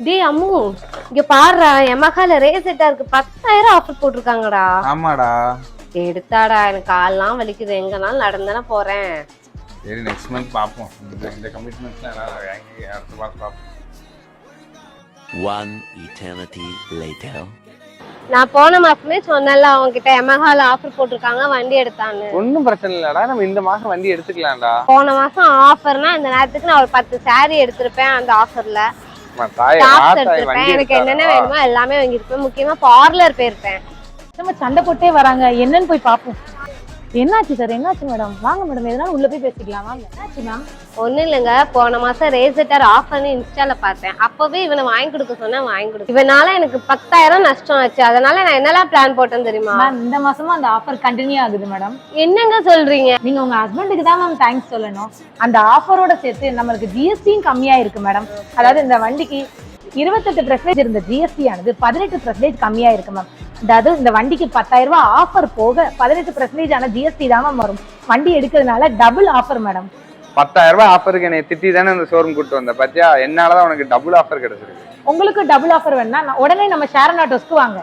டேய் அம்மு, இங்க பாருடா, எமகால ரேசெட்டாருக்கு 10,000 ஆஃபர் போட்டிருக்காங்கடா. ஆமாடா. எடுத்தாடா, எனக்கு கால்லாம் வலிக்குது, எங்கனாலும் நடந்தானே போறேன். சரி நெக்ஸ்ட் மந்த் பார்ப்போம். இந்த கமிட்மெண்ட்ஸ்லாம் வாங்கி அடுத்த மாதம் பார்ப்போம். One eternity later. நான் போன மாசமே சொன்னேன்ல அவன்கிட்ட, எமகால ஆஃபர் போட்டிருக்காங்க வண்டி எடுத்தான்னு. ஒன்றும் பிரச்சனை இல்லடா, நம்ம இந்த மாசம் வண்டி எடுத்துக்கலாம்டா. போன மாசம் ஆஃபர்னா இந்த நேரத்துக்கு நான் ஒரு 10 saree எடுத்திருப்பேன். அந்த ஆஃபர்ல எனக்கு என்னென்ன வேணுமோ எல்லாமே வாங்கிருப்பேன். முக்கியமா பார்லர் போயிருப்பேன். நம்ம சண்டை போட்டே வராங்க, என்னன்னு போய் பாப்போம். என்னாச்சு சார்? என்னாச்சு மேடம்? வாங்க மேடம், எதனால உள்ள போய் பேசிக்கலாம். வாங்க. என்னாச்சு மேம்? ஒண்ணும் இல்லைங்க, போன மாசம் ரேசெட்டர் ஆஃபர்னு இன்ஸ்டால பார்த்தேன். அப்பவே இவனை வாங்கி கொடுக்க சொன்னா வாங்கி கொடுக்க, இவனால எனக்கு 10,000 நஷ்டம் ஆச்சு. அதனால நான் என்னெல்லாம் பிளான் போட்டேன்னு தெரியுமா? மேம், இந்த மாசமும் அந்த ஆஃபர் கண்டினியூ ஆகுது மேடம். என்னங்க சொல்றீங்க? நீங்க உங்க ஹஸ்பண்டுக்கு தான் மேம் தேங்க்ஸ் சொல்லணும். அந்த ஆஃபரோட சேர்த்து நம்மளுக்கு ஜிஎஸ்டியும் கம்மியா இருக்கு மேடம். அதாவது இந்த வண்டிக்கு 28% இருந்த ஜிஎஸ்டி ஆனது 18% கம்மியா இருக்கு மேம். அதாவது இந்த வண்டிக்கு 10,000 ரூபாய் ஆஃபர் போக 18% ஆன ஜிஎஸ்டி தான் மேம் வரும். வண்டி எடுக்கிறதுனால டபுள் ஆஃபர் மேடம். 10,000 ரூபாய் ஆஃபருக்கு என்னை திட்டி தானே இந்த ஷோரூம் கூட்டு வந்த பாத்தியா? என்னாலதான் உனக்கு டபுள் ஆஃபர் கிடைச்சிருக்கு. உங்களுக்கு டபுள் ஆஃபர் வேணா உடனே நம்ம ஷேரன் ஆட்டோஸ்க்கு வாங்க.